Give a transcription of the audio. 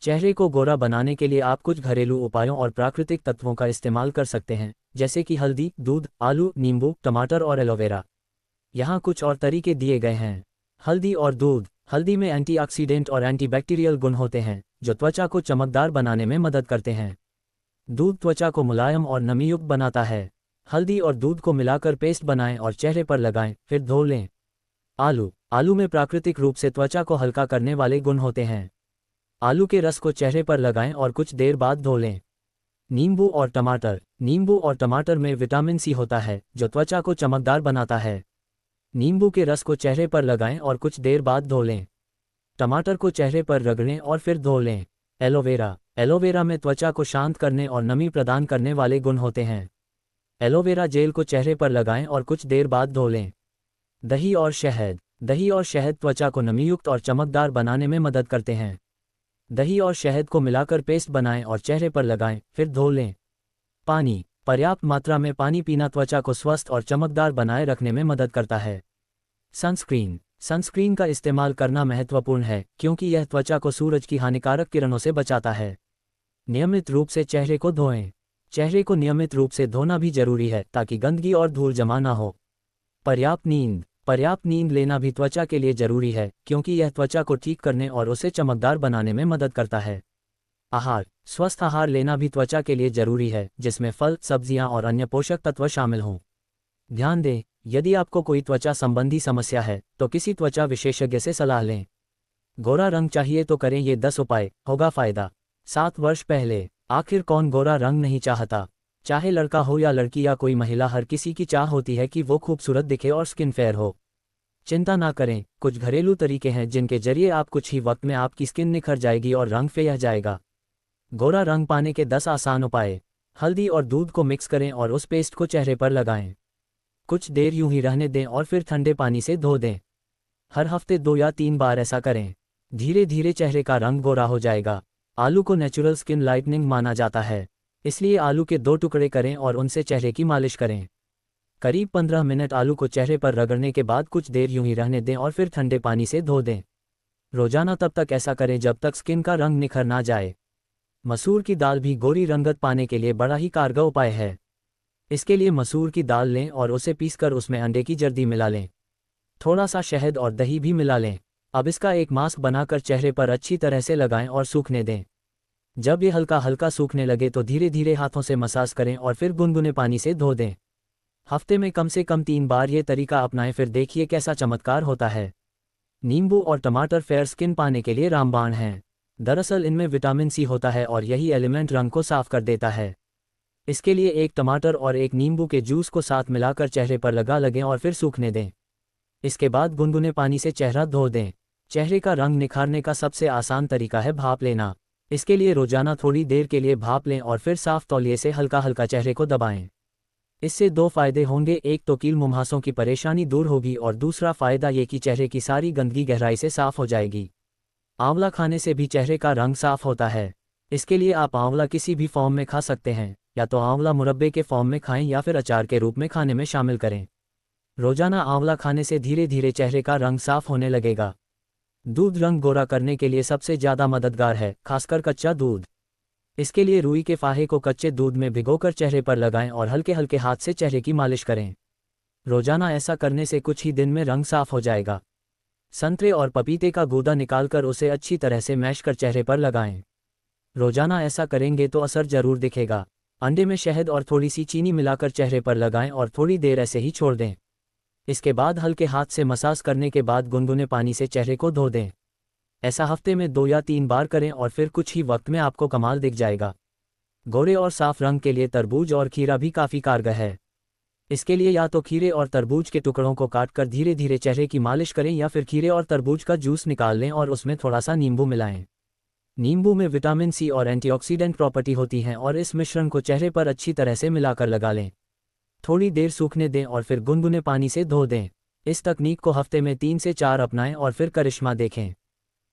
चेहरे को गोरा बनाने के लिए आप कुछ घरेलू उपायों और प्राकृतिक तत्वों का इस्तेमाल कर सकते हैं, जैसे कि हल्दी, दूध, आलू, नींबू, टमाटर और एलोवेरा। यहाँ कुछ और तरीके दिए गए हैं। हल्दी और दूध। हल्दी में एंटीऑक्सीडेंट और एंटीबैक्टीरियल गुण होते हैं, जो त्वचा को चमकदार बनाने में मदद करते हैं। दूध त्वचा को मुलायम और नमीयुक्त बनाता है। हल्दी और दूध को मिलाकर पेस्ट बनाएं और चेहरे पर लगाएं, फिर धो लें। आलू। आलू में प्राकृतिक रूप से त्वचा को हल्का करने वाले गुण होते हैं। आलू के रस को चेहरे पर लगाएं और कुछ देर बाद धो लें। नींबू और टमाटर। नींबू और टमाटर में विटामिन सी होता है, जो त्वचा को चमकदार बनाता है। नींबू के रस को चेहरे पर लगाएं और कुछ देर बाद धो लें। टमाटर को चेहरे पर रगड़ें और फिर धो लें। एलोवेरा। एलोवेरा में त्वचा को शांत करने और नमी प्रदान करने वाले गुण होते हैं। एलोवेरा जेल को चेहरे पर लगाएं और कुछ देर बाद धो लें। दही और शहद। दही और शहद त्वचा को नमीयुक्त और चमकदार बनाने में मदद करते हैं। दही और शहद को मिलाकर पेस्ट बनाएं और चेहरे पर लगाएं, फिर धो लें। पानी। पर्याप्त मात्रा में पानी पीना त्वचा को स्वस्थ और चमकदार बनाए रखने में मदद करता है। सनस्क्रीन। सनस्क्रीन का इस्तेमाल करना महत्वपूर्ण है, क्योंकि यह त्वचा को सूरज की हानिकारक किरणों से बचाता है। नियमित रूप से चेहरे को धोएं। चेहरे को नियमित रूप से धोना भी जरूरी है, ताकि गंदगी और धूल जमा ना हो। पर्याप्त नींद। पर्याप्त नींद लेना भी त्वचा के लिए जरूरी है, क्योंकि यह त्वचा को ठीक करने और उसे चमकदार बनाने में मदद करता है। आहार। स्वस्थ आहार लेना भी त्वचा के लिए जरूरी है, जिसमें फल, सब्जियां और अन्य पोषक तत्व शामिल हों। ध्यान दें, यदि आपको कोई त्वचा संबंधी समस्या है, तो किसी त्वचा विशेषज्ञ से सलाह लें। गोरा रंग चाहिए तो करें ये 10 उपाय, होगा फायदा। 7 वर्ष पहले। आखिर कौन गोरा रंग नहीं चाहता? चाहे लड़का हो या लड़की या कोई महिला, हर किसी की चाह होती है कि वो खूबसूरत दिखे और स्किन फेयर हो। चिंता ना करें, कुछ घरेलू तरीके हैं जिनके जरिए आप कुछ ही वक्त में आपकी स्किन निखर जाएगी और रंग फेयर जाएगा। गोरा रंग पाने के 10 आसान उपाय। हल्दी और दूध को मिक्स करें और उस पेस्ट को चेहरे पर लगाएं। कुछ देर यूं ही रहने दें और फिर ठंडे पानी से धो दें। हर हफ्ते 2 या 3 बार ऐसा करें। धीरे धीरे चेहरे का रंग गोरा हो जाएगा। आलू को नेचुरल स्किन लाइटनिंग माना जाता है, इसलिए आलू के 2 टुकड़े करें और उनसे चेहरे की मालिश करें। करीब 15 मिनट आलू को चेहरे पर रगड़ने के बाद कुछ देर यूं ही रहने दें और फिर ठंडे पानी से धो दें। रोजाना तब तक ऐसा करें जब तक स्किन का रंग निखर ना जाए। मसूर की दाल भी गोरी रंगत पाने के लिए बड़ा ही कारगर उपाय है। इसके लिए मसूर की दाल लें और उसे पीसकर उसमें अंडे की जर्दी मिला लें। थोड़ा सा शहद और दही भी मिला लें। अब इसका एक मास्क बनाकर चेहरे पर अच्छी तरह से लगाएं और सूखने दें। जब ये हल्का हल्का सूखने लगे तो धीरे धीरे हाथों से मसाज करें और फिर गुनगुने पानी से धो दें। हफ्ते में कम से कम 3 बार ये तरीका अपनाएं, फिर देखिए कैसा चमत्कार होता है। नींबू और टमाटर फेयर स्किन पाने के लिए रामबाण हैं। दरअसल इनमें विटामिन सी होता है और यही एलिमेंट रंग को साफ कर देता है। इसके लिए एक टमाटर और एक नींबू के जूस को साथ मिलाकर चेहरे पर लगें और फिर सूखने दें। इसके बाद गुनगुने पानी से चेहरा धो दें। चेहरे का रंग निखारने का सबसे आसान तरीका है भाप लेना। इसके लिए रोजाना थोड़ी देर के लिए भाप लें और फिर साफ तौलिए से हल्का हल्का चेहरे को दबाएं। इससे 2 फायदे होंगे, एक तो कील मुंहासों की परेशानी दूर होगी और दूसरा फायदा ये कि चेहरे की सारी गंदगी गहराई से साफ हो जाएगी। आंवला खाने से भी चेहरे का रंग साफ होता है। इसके लिए आप आंवला किसी भी फॉर्म में खा सकते हैं, या तो आंवला मुरब्बे के फॉर्म में खाएं या फिर अचार के रूप में खाने में शामिल करें। रोजाना आंवला खाने से धीरे धीरे चेहरे का रंग साफ होने लगेगा। दूध रंग गोरा करने के लिए सबसे ज़्यादा मददगार है, खासकर कच्चा दूध। इसके लिए रुई के फाहे को कच्चे दूध में भिगोकर चेहरे पर लगाएं और हल्के हल्के हाथ से चेहरे की मालिश करें। रोजाना ऐसा करने से कुछ ही दिन में रंग साफ हो जाएगा। संतरे और पपीते का गूदा निकालकर उसे अच्छी तरह से मैश कर चेहरे पर लगाएं। रोजाना ऐसा करेंगे तो असर जरूर दिखेगा। अंडे में शहद और थोड़ी सी चीनी मिलाकर चेहरे पर लगाएं और थोड़ी देर ऐसे ही छोड़ दें। इसके बाद हल्के हाथ से मसाज करने के बाद गुनगुने पानी से चेहरे को धो दें। ऐसा हफ्ते में 2 या 3 बार करें और फिर कुछ ही वक्त में आपको कमाल दिख जाएगा। गोरे और साफ रंग के लिए तरबूज और खीरा भी काफ़ी कारगर है। इसके लिए या तो खीरे और तरबूज के टुकड़ों को काटकर धीरे धीरे चेहरे की मालिश करें, या फिर खीरे और तरबूज का जूस निकाल लें और उसमें थोड़ा सा नींबू मिलाएं। नींबू में विटामिन सी और एंटीऑक्सीडेंट प्रॉपर्टी होती हैं और इस मिश्रण को चेहरे पर अच्छी तरह से मिलाकर लगा लें। थोड़ी देर सूखने दें और फिर गुनगुने पानी से धो दें। इस तकनीक को हफ्ते में 3 से 4 अपनाएं और फिर करिश्मा देखें।